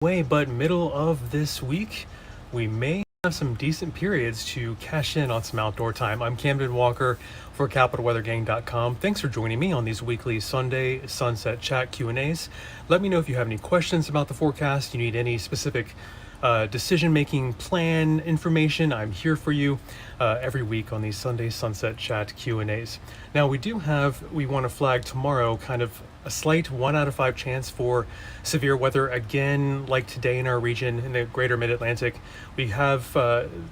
way, but middle of this week, we may have some decent periods to cash in on some outdoor time. I'm Camden Walker for CapitalWeatherGang.com. Thanks for joining me on these weekly Sunday Sunset Chat Q&As. Let me know if you have any questions about the forecast, you need any specific decision-making plan information. I'm here for you every week on these Sunday Sunset Chat Q&As. Now we want to flag tomorrow kind of a slight 1 out of 5 chance for severe weather again, like today in our region in the greater mid-Atlantic. We have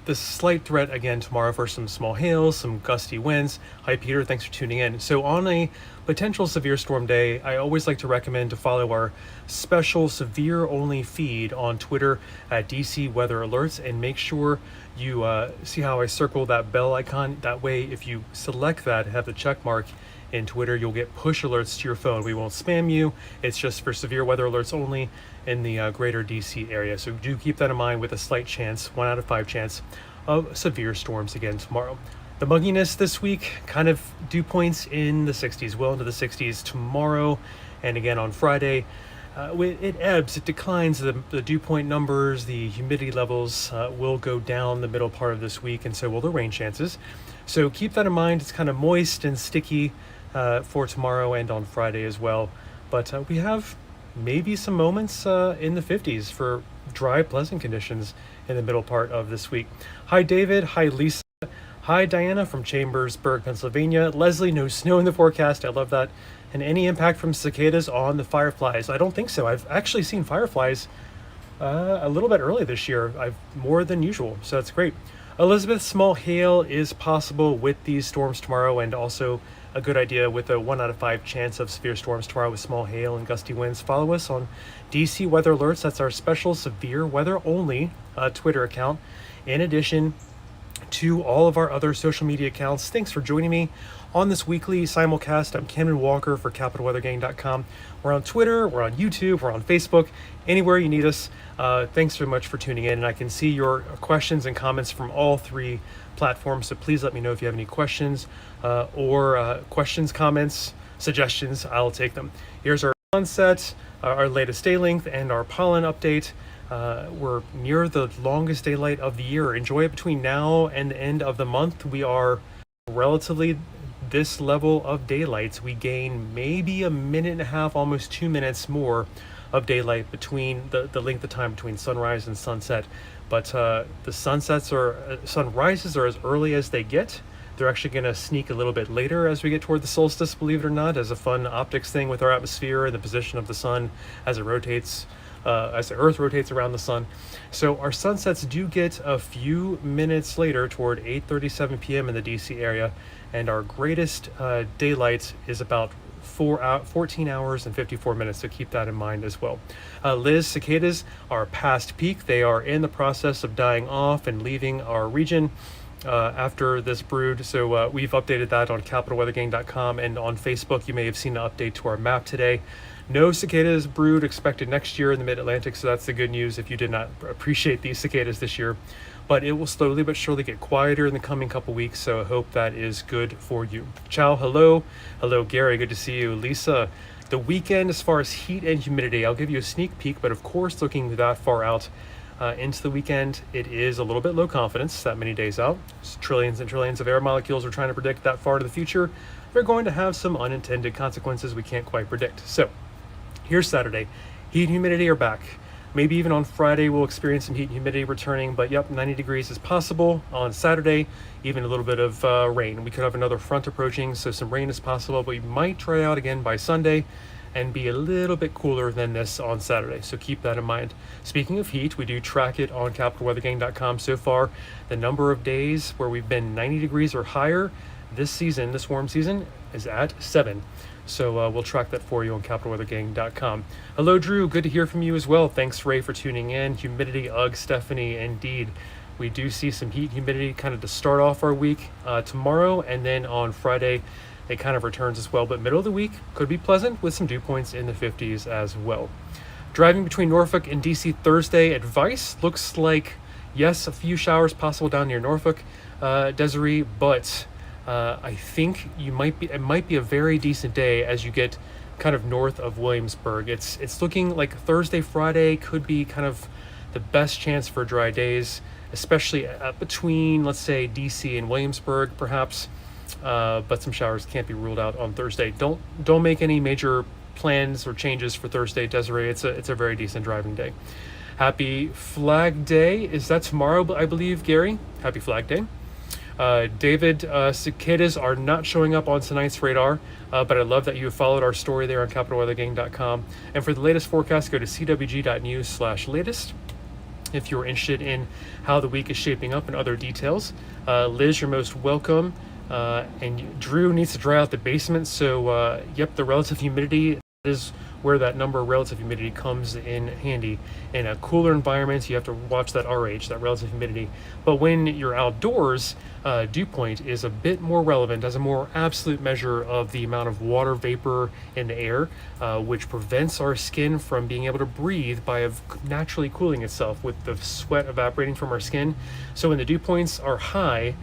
this slight threat again tomorrow for some small hail, some gusty winds. Hi Peter, thanks for tuning in. So on a potential severe storm day, I always like to recommend to follow our special severe only feed on Twitter at DC Weather Alerts, and make sure you see how I circle that bell icon. That way, if you select that and have the check mark in Twitter, you'll get push alerts to your phone. We won't spam you. It's just for severe weather alerts only in the greater DC area. So do keep that in mind, with a slight chance, 1 out of 5 chance of severe storms again tomorrow. The mugginess this week, kind of dew points in the 60s, well into the 60s tomorrow, and again on Friday. It ebbs, it declines, the dew point numbers, the humidity levels will go down the middle part of this week, and so will the rain chances. So keep that in mind. It's kind of moist and sticky for tomorrow and on Friday as well. But we have maybe some moments in the 50s for dry, pleasant conditions in the middle part of this week. Hi David, hi Lisa. Hi, Diana from Chambersburg, Pennsylvania. Leslie, no snow in the forecast. I love that. And any impact from cicadas on the fireflies? I don't think so. I've actually seen fireflies a little bit early this year. More than usual, so that's great. Elizabeth, small hail is possible with these storms tomorrow, and also a good idea with a 1 out of 5 chance of severe storms tomorrow with small hail and gusty winds. Follow us on DC Weather Alerts. That's our special severe weather only Twitter account. In addition to all of our other social media accounts. Thanks for joining me on this weekly simulcast. I'm Camden Walker for CapitalWeatherGang.com. We're on Twitter, we're on YouTube, we're on Facebook, anywhere you need us. Thanks so much for tuning in, and I can see your questions and comments from all 3 platforms, so please let me know if you have any questions or questions, comments, suggestions. I'll take them. Here's our sunset, our latest day length, and our pollen update. We're near the longest daylight of the year. Enjoy it between now and the end of the month. We are relatively this level of daylight. We gain maybe a minute and a half, almost 2 minutes more of daylight between the length of time between sunrise and sunset. But the sunrises are as early as they get. They're actually going to sneak a little bit later as we get toward the solstice, believe it or not, as a fun optics thing with our atmosphere and the position of the sun as it rotates. As the Earth rotates around the sun. So our sunsets do get a few minutes later toward 8:37 p.m. in the DC area, and our greatest daylight is about 14 hours and 54 minutes, so keep that in mind as well. Liz, cicadas are past peak. They are in the process of dying off and leaving our region after this brood. So we've updated that on CapitalWeatherGang.com, and on Facebook you may have seen an update to our map today. No cicadas brood expected next year in the mid-Atlantic, so that's the good news if you did not appreciate these cicadas this year. But it will slowly but surely get quieter in the coming couple weeks, so I hope that is good for you. Ciao, hello. Hello, Gary, good to see you. Lisa, the weekend as far as heat and humidity, I'll give you a sneak peek, but of course looking that far out into the weekend, it is a little bit low confidence that many days out. It's trillions and trillions of air molecules we're trying to predict that far to the future. They're going to have some unintended consequences we can't quite predict. So here's Saturday. Heat and humidity are back. Maybe even on Friday we'll experience some heat and humidity returning, but yep, 90 degrees is possible on Saturday, even a little bit of rain. We could have another front approaching, so some rain is possible, but we might dry out again by Sunday and be a little bit cooler than this on Saturday, so keep that in mind. Speaking of heat, we do track it on CapitalWeatherGang.com so far. The number of days where we've been 90 degrees or higher this season, this warm season, is at 7. So we'll track that for you on CapitalWeatherGang.com. Hello, Drew. Good to hear from you as well. Thanks, Ray, for tuning in. Humidity, Stephanie, indeed. We do see some heat and humidity kind of to start off our week tomorrow, and then on Friday it kind of returns as well. But middle of the week could be pleasant with some dew points in the 50s as well. Driving between Norfolk and DC Thursday, advice looks like, yes, a few showers possible down near Norfolk, Desiree, but I think it might be a very decent day as you get kind of north of Williamsburg. It's looking like Thursday, Friday could be kind of the best chance for dry days, especially between, let's say, DC and Williamsburg, perhaps. But some showers can't be ruled out on Thursday. Don't make any major plans or changes for Thursday, Desiree. It's a very decent driving day. Happy Flag Day. Is that tomorrow, I believe, Gary? Happy Flag Day. David, cicadas are not showing up on tonight's radar, but I love that you have followed our story there on capitalweathergang.com. And for the latest forecast, go to CWG.news/latest. If you're interested in how the week is shaping up and other details. Liz, you're most welcome. And Drew needs to dry out the basement. So, yep, the relative humidity is where that number of relative humidity comes in handy. In a cooler environment, you have to watch that RH, that relative humidity. But when you're outdoors, dew point is a bit more relevant as a more absolute measure of the amount of water vapor in the air, which prevents our skin from being able to breathe by naturally cooling itself with the sweat evaporating from our skin. So when the dew points are high,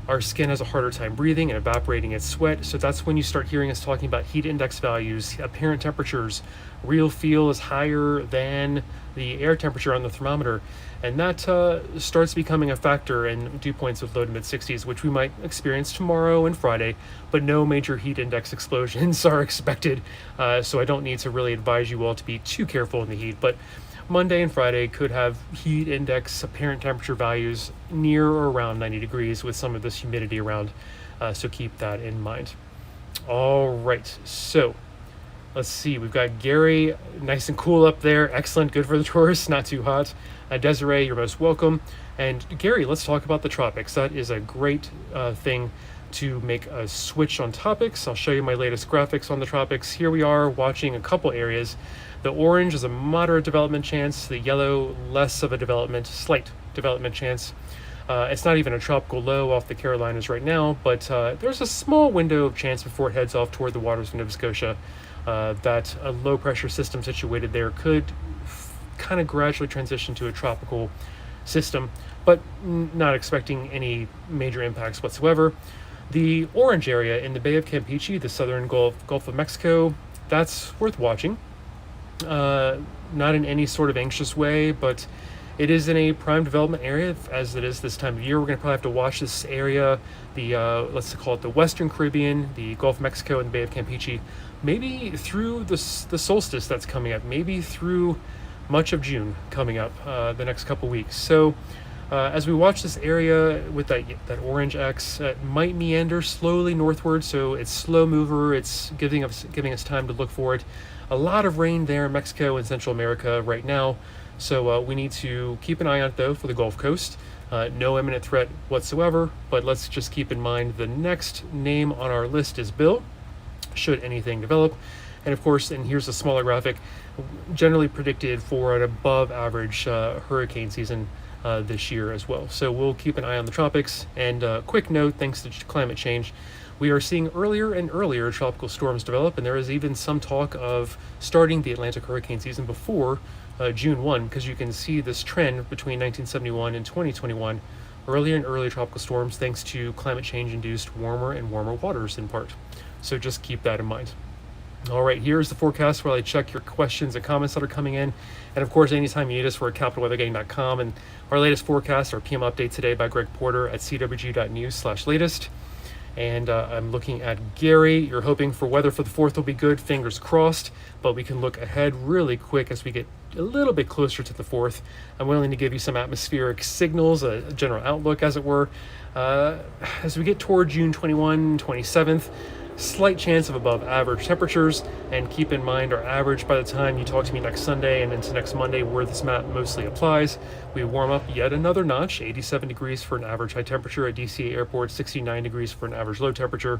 our skin has a harder time breathing and evaporating its sweat. So that's when you start hearing us talking about heat index values, apparent temperatures. Real feel is higher than the air temperature on the thermometer. And that starts becoming a factor in dew points with low to mid 60s, which we might experience tomorrow and Friday, but no major heat index explosions are expected. So I don't need to really advise you all to be too careful in the heat. But Monday and Friday could have heat index apparent temperature values near or around 90 degrees with some of this humidity around, so keep that in mind. All right, so let's see, we've got Gary, nice and cool up there, excellent, good for the tourists, not too hot. Desiree, you're most welcome. And Gary, let's talk about the tropics. That is a great thing to make a switch on topics. I'll show you my latest graphics on the tropics. Here we are watching a couple areas. The orange is a moderate development chance. The yellow, less of a slight development chance. It's not even a tropical low off the Carolinas right now, but there's a small window of chance before it heads off toward the waters of Nova Scotia that a low pressure system situated there could kind of gradually transition to a tropical system, but not expecting any major impacts whatsoever. The orange area in the Bay of Campeche, the southern Gulf of Mexico, that's worth watching. Not in any sort of anxious way, but it is in a prime development area as it is this time of year. We're going to probably have to watch this area, the let's call it the Western Caribbean, the Gulf of Mexico and the Bay of Campeche, maybe through the solstice that's coming up, maybe through much of June coming up the next couple weeks. So as we watch this area with that orange X, it might meander slowly northward, so it's slow mover. It's giving us time to look for it. A lot of rain there in Mexico and Central America right now, so we need to keep an eye on it though for the Gulf Coast. No imminent threat whatsoever, but let's just keep in mind the next name on our list is Bill, should anything develop. And of course, and here's a smaller graphic, generally predicted for an above average hurricane season this year as well. So we'll keep an eye on the tropics. And quick note, thanks to climate change, we are seeing earlier and earlier tropical storms develop, and there is even some talk of starting the Atlantic hurricane season before June 1, because you can see this trend between 1971 and 2021, earlier and earlier tropical storms thanks to climate change induced warmer and warmer waters in part. So just keep that in mind. All right, here's the forecast while I check your questions and comments that are coming in. And of course, anytime you need us, we're at capitalweathergang.com. And our latest forecast, our PM update today by Greg Porter at CWG.news/latest. And I'm looking at Gary. You're hoping for weather for the 4th will be good, fingers crossed, but we can look ahead really quick as we get a little bit closer to the 4th. I'm willing to give you some atmospheric signals, a general outlook as it were. As we get toward June 21, 27th, slight chance of above average temperatures, and keep in mind our average by the time you talk to me next Sunday and into next Monday where this map mostly applies. We warm up yet another notch, 87 degrees for an average high temperature at DCA Airport, 69 degrees for an average low temperature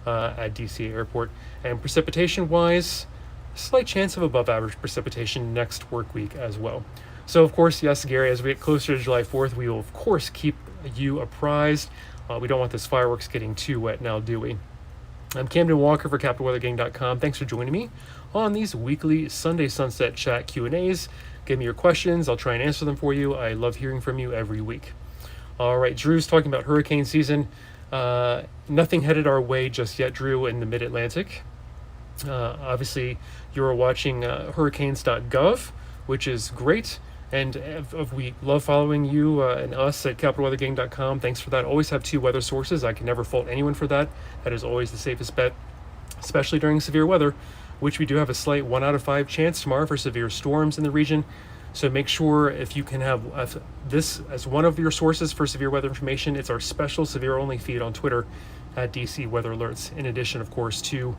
at DCA Airport. And precipitation wise, slight chance of above average precipitation next work week as well. So of course, yes, Gary, as we get closer to July 4th, we will of course keep you apprised. We don't want this fireworks getting too wet now, do we? I'm Camden Walker for capitalweathergang.com. Thanks for joining me on these weekly Sunday Sunset Chat Q&As. Give me your questions. I'll try and answer them for you. I love hearing from you every week. All right, Drew's talking about hurricane season. Nothing headed our way just yet, Drew, in the mid-Atlantic. Obviously, you're watching hurricanes.gov, which is great. And we love following you and us at capitalweathergang.com. Thanks for that. Always have two weather sources. I can never fault anyone for that. That is always the safest bet, especially during severe weather, which we do have a slight 1 out of 5 chance tomorrow for severe storms in the region. So make sure if you can have this as one of your sources for severe weather information. It's our special severe only feed on Twitter at DC Weather Alerts, in addition, of course, to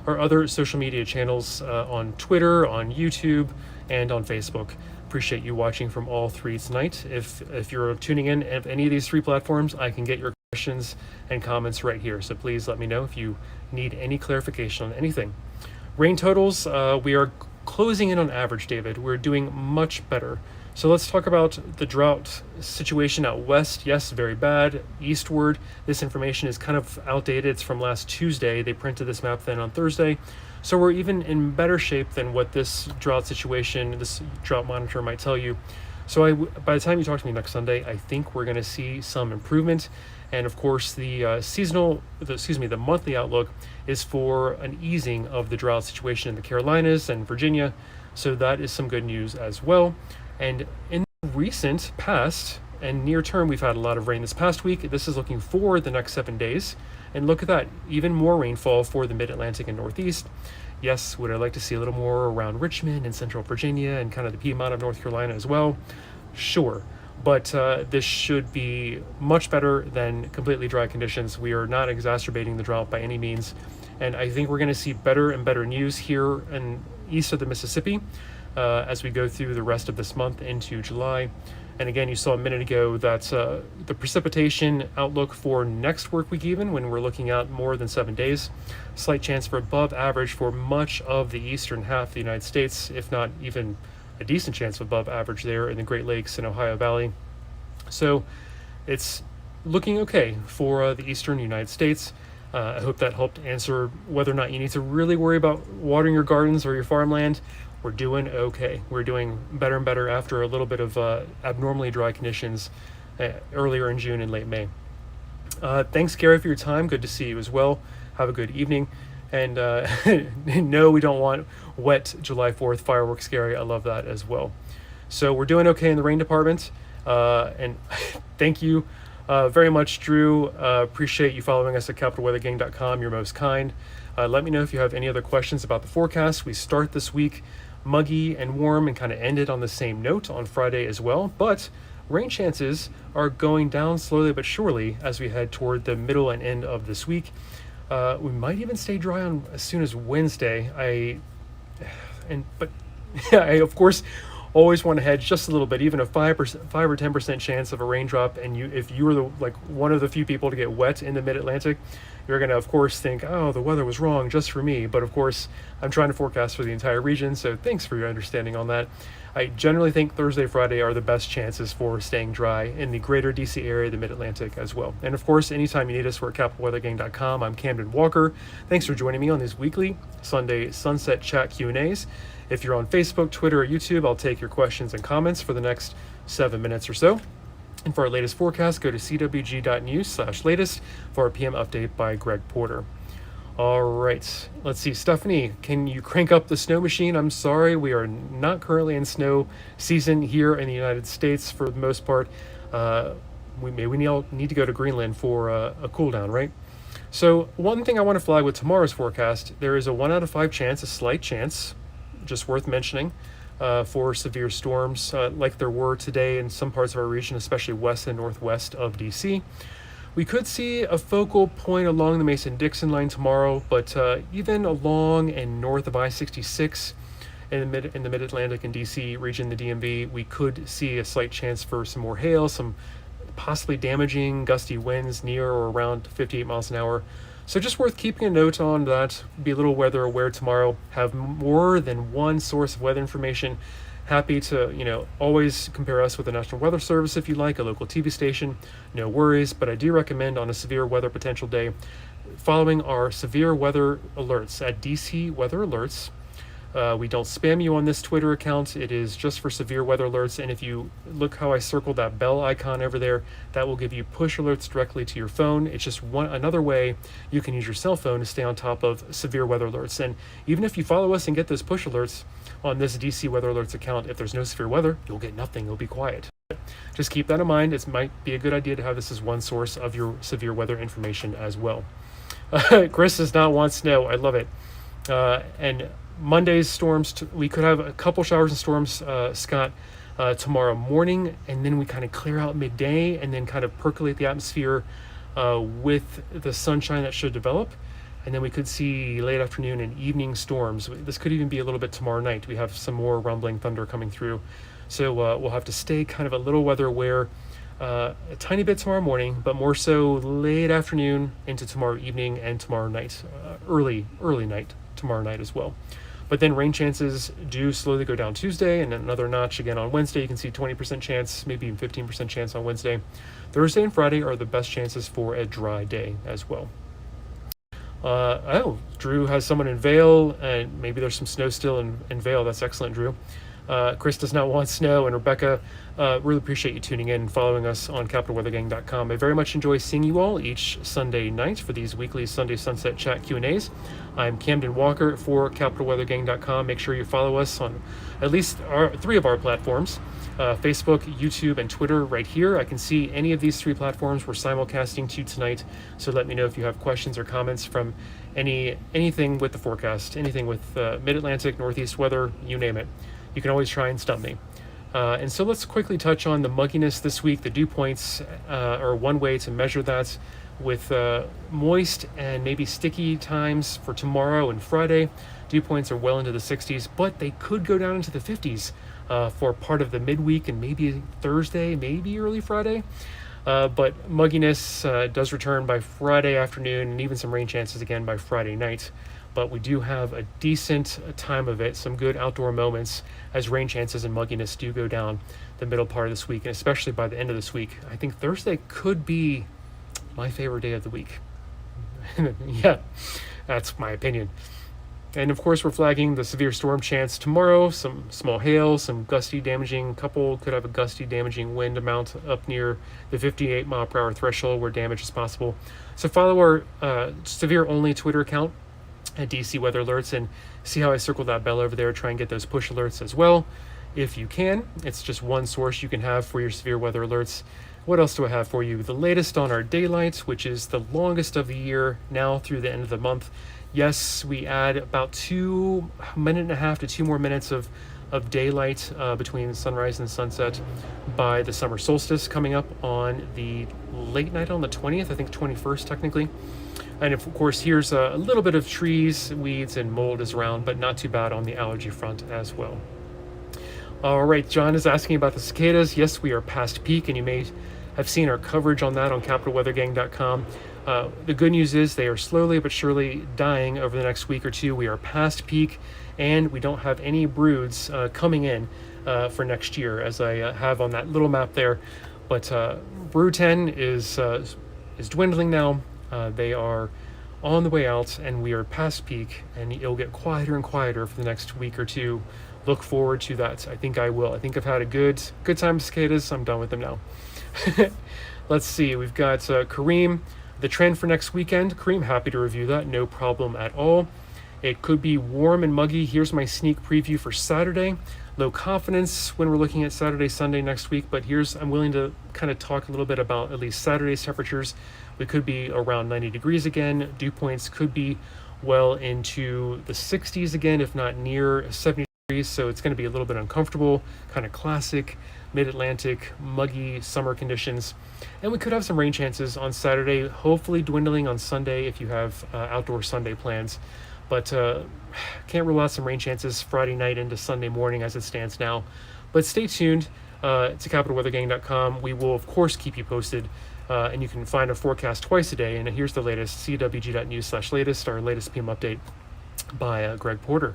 our other social media channels on Twitter, on YouTube, and on Facebook. Appreciate you watching from all three tonight. If you're tuning in at any of these three platforms, I can get your questions and comments right here. So please let me know if you need any clarification on anything. Rain totals, we are closing in on average, David. We're doing much better. So let's talk about the drought situation out west. Yes, very bad. Eastward, this information is kind of outdated. It's from last Tuesday. They printed this map then on Thursday. So we're even in better shape than what this drought situation, this drought monitor might tell you. So by the time you talk to me next Sunday, I think we're going to see some improvement. And of course, the the monthly outlook is for an easing of the drought situation in the Carolinas and Virginia. So that is some good news as well. And in the recent past and near term, we've had a lot of rain this past week. This is looking forward the next 7 days. And look at that, even more rainfall for the mid-Atlantic and Northeast. Yes, would I like to see a little more around Richmond and Central Virginia and kind of the Piedmont of North Carolina as well? Sure. But this should be much better than completely dry conditions. We are not exacerbating the drought by any means. And I think we're going to see better and better news here in east of the Mississippi as we go through the rest of this month into July. And again, you saw a minute ago that the precipitation outlook for next work week, even when we're looking at more than 7 days, slight chance for above average for much of the eastern half of the United States, if not even a decent chance of above average there in the Great Lakes and Ohio Valley. So it's looking okay for the eastern United States. I hope that helped answer whether or not you need to really worry about watering your gardens or your farmland. We're doing okay. We're doing better and better after a little bit of abnormally dry conditions earlier in June and late May. Thanks, Gary, for your time. Good to see you as well. Have a good evening. And no, we don't want wet July 4th fireworks, Gary. I love that as well. So we're doing okay in the rain department. And thank you very much, Drew. Appreciate you following us at capitalweathergang.com. You're most kind. Let me know if you have any other questions about the forecast. We start this week muggy and warm and kind of end it on the same note on Friday as well. But rain chances are going down slowly but surely as we head toward the middle and end of this week. We might even stay dry on as soon as Wednesday. But I of course always want to hedge just a little bit, even a 5 or 10% chance of a raindrop. And if you were one of the few people to get wet in the mid-Atlantic, you're going to, of course, think, oh, the weather was wrong just for me. But of course, I'm trying to forecast for the entire region. So thanks for your understanding on that. I generally think Thursday, Friday are the best chances for staying dry in the greater DC area, the mid-Atlantic as well. And of course, anytime you need us, we're at capitalweathergang.com. I'm Camden Walker. Thanks for joining me on these weekly Sunday Sunset Chat Q&As. If you're on Facebook, Twitter, or YouTube, I'll take your questions and comments for the next 7 minutes or so. And for our latest forecast, go to CWG.news/latest for our PM update by Greg Porter. All right, let's see. Stephanie, can you crank up the snow machine? I'm sorry, we are not currently in snow season here in the United States for the most part. We need to go to Greenland for a cool down, right? So one thing I want to flag with tomorrow's forecast, there is a 1 out of 5 chance, a slight chance, just worth mentioning, for severe storms like there were today in some parts of our region, especially west and northwest of DC. We could see a focal point along the Mason-Dixon line tomorrow, but even along and north of I-66 in the mid-Atlantic and DC region, the DMV, we could see a slight chance for some more hail, some possibly damaging gusty winds near or around 58 miles an hour. So just worth keeping a note on that. Be a little weather aware tomorrow. Have more than one source of weather information. Happy to, always compare us with the National Weather Service if you like, a local TV station. No worries, but I do recommend on a severe weather potential day following our severe weather alerts at DC Weather Alerts. We don't spam you on this Twitter account. It is just for severe weather alerts. And if you look how I circled that bell icon over there, that will give you push alerts directly to your phone. It's just another way you can use your cell phone to stay on top of severe weather alerts. And even if you follow us and get those push alerts on this DC Weather Alerts account, if there's no severe weather, you'll get nothing. It'll be quiet. Just keep that in mind. It might be a good idea to have this as one source of your severe weather information as well. Chris does not want snow. I love it. And Monday's storms, we could have a couple showers and storms, Scott, tomorrow morning, and then we kind of clear out midday and then kind of percolate the atmosphere with the sunshine that should develop. And then we could see late afternoon and evening storms. This could even be a little bit tomorrow night. We have some more rumbling thunder coming through. So we'll have to stay kind of a little weather aware a tiny bit tomorrow morning, but more so late afternoon into tomorrow evening and tomorrow night, early night tomorrow night as well. But then rain chances do slowly go down Tuesday, and another notch again on Wednesday. You can see 20% chance, maybe even 15% chance on Wednesday. Thursday and Friday are the best chances for a dry day as well. Drew has someone in Vail, and maybe there's some snow still in Vail. That's excellent, Drew. Chris does not want snow, and Rebecca, really appreciate you tuning in and following us on CapitalWeatherGang.com. I very much enjoy seeing you all each Sunday night for these weekly Sunday Sunset Chat Q&As. I'm Camden Walker for CapitalWeatherGang.com. Make sure you follow us on at least three of our platforms, Facebook, YouTube, and Twitter right here. I can see any of these three platforms we're simulcasting to tonight, so let me know if you have questions or comments from anything with the forecast, anything with Mid-Atlantic, Northeast weather, you name it. You can always try and stump me. And so let's quickly touch on the mugginess this week. The dew points are one way to measure that, with moist and maybe sticky times for tomorrow and Friday. Dew points are well into the 60s, but they could go down into the 50s for part of the midweek and maybe Thursday, maybe early Friday. But mugginess does return by Friday afternoon, and even some rain chances again by Friday night. But we do have a decent time of it, some good outdoor moments as rain chances and mugginess do go down the middle part of this week, and especially by the end of this week. I think Thursday could be my favorite day of the week. Yeah, that's my opinion. And of course, we're flagging the severe storm chance tomorrow, some small hail, some gusty damaging, couple could have a gusty damaging wind amount up near the 58 mile per hour threshold where damage is possible. So follow our severe only Twitter account at DC Weather Alerts and see how I circled that bell over there. Try and get those push alerts as well if you can. It's just one source you can have for your severe weather alerts. What else do I have for you? The latest on our daylight, which is the longest of the year now through the end of the month. Yes, we add about 1.5 minutes to 2 more minutes of daylight between sunrise and sunset by the summer solstice coming up on the late night on the 20th, I think 21st technically. And of course, here's a little bit of trees, weeds, and mold is around, but not too bad on the allergy front as well. All right, John is asking about the cicadas. Yes, we are past peak, and you may have seen our coverage on that on CapitalWeatherGang.com. The good news is they are slowly but surely dying over the next week or two. We are past peak, and we don't have any broods coming in for next year, as I have on that little map there. But brood 10 is dwindling now. They are on the way out, and we are past peak, and it'll get quieter and quieter for the next week or two. Look forward to that. I think I will. I think I've had a good time with cicadas. I'm done with them now. Let's see. We've got Kareem. The trend for next weekend. Kareem, happy to review that. No problem at all. It could be warm and muggy. Here's my sneak preview for Saturday. Low confidence when we're looking at Saturday, Sunday next week, but I'm willing to kind of talk a little bit about at least Saturday's temperatures. We could be around 90 degrees again. Dew points could be well into the 60s again, if not near 70 degrees. So it's going to be a little bit uncomfortable, kind of classic mid-Atlantic muggy summer conditions. And we could have some rain chances on Saturday, hopefully dwindling on Sunday if you have outdoor Sunday plans. But can't rule out some rain chances Friday night into Sunday morning as it stands now. But stay tuned to CapitalWeatherGang.com. We will, of course, keep you posted. And you can find a forecast twice a day. And here's the latest, CWG.news/latest, our latest PM update by Greg Porter.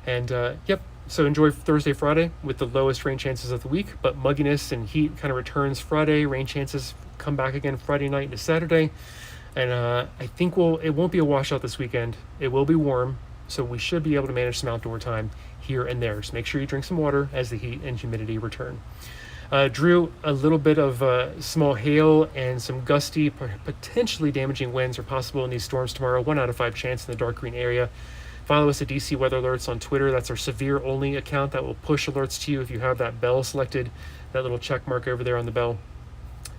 And yep, so enjoy Thursday, Friday with the lowest rain chances of the week. But mugginess and heat kind of returns Friday. Rain chances come back again Friday night into Saturday. And I think it won't be a washout this weekend. It will be warm, So we should be able to manage some outdoor time here and there. Just make sure you drink some water as the heat and humidity return. Drew, a little bit of small hail and some gusty, potentially damaging winds are possible in these storms tomorrow. 1 out of 5 chance in the dark green area. Follow us at DC Weather Alerts on Twitter. That's our severe only account that will push alerts to you if you have that bell selected, that little check mark over there on the bell.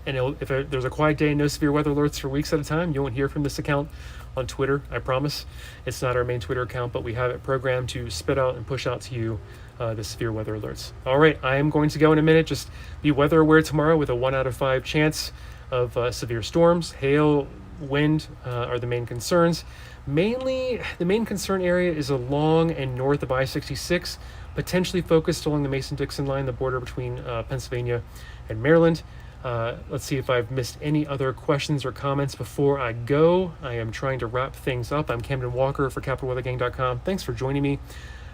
And if there's a quiet day and no severe weather alerts for weeks at a time, you won't hear from this account on Twitter, I promise. It's not our main Twitter account, but we have it programmed to spit out and push out to you the severe weather alerts. All right, I am going to go in a minute. Just be weather aware tomorrow with a 1 out of 5 chance of severe storms. Hail, wind are the main concerns. Mainly, the main concern area is along and north of I-66, potentially focused along the Mason-Dixon line, the border between Pennsylvania and Maryland. Let's see if I've missed any other questions or comments before I go. I am trying to wrap things up. I'm Camden Walker for CapitalWeatherGang.com. Thanks for joining me.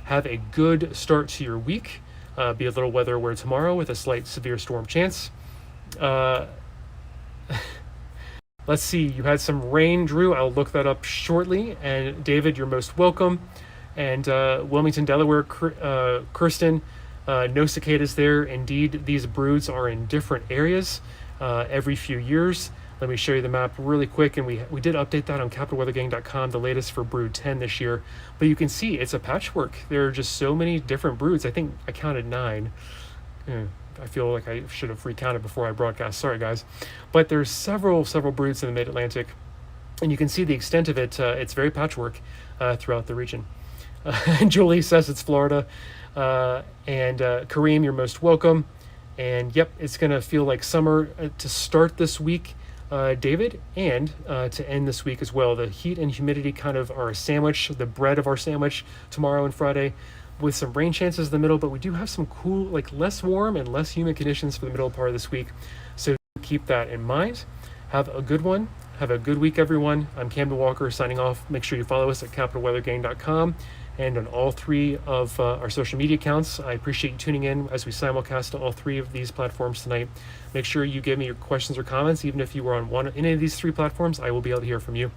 Have a good start to your week. Be a little weather aware tomorrow with a slight severe storm chance. Let's see, you had some rain, Drew. I'll look that up shortly. And David, you're most welcome. And Wilmington, Delaware, Kirsten, no cicadas there. Indeed, these broods are in different areas every few years. Let me show you the map really quick. And we did update that on CapitalWeatherGang.com, the latest for brood 10 this year. But you can see it's a patchwork. There are just so many different broods. I think I counted 9. I feel like I should have recounted before I broadcast. Sorry, guys. But there's several broods in the mid-Atlantic. And you can see the extent of it. It's very patchwork throughout the region. Julie says it's Florida. And Kareem, you're most welcome. And yep, it's going to feel like summer to start this week, David, and to end this week as well. The heat and humidity kind of are a sandwich, the bread of our sandwich tomorrow and Friday, with some rain chances in the middle, but we do have some cool, like less warm and less humid conditions for the middle part of this week. So keep that in mind. Have a good one. Have a good week, everyone. I'm Camden Walker signing off. Make sure you follow us at CapitalWeatherGang.com and on all 3 of our social media accounts. I appreciate you tuning in as we simulcast to all 3 of these platforms tonight. Make sure you give me your questions or comments, even if you were on any of these 3 platforms. I will be able to hear from you.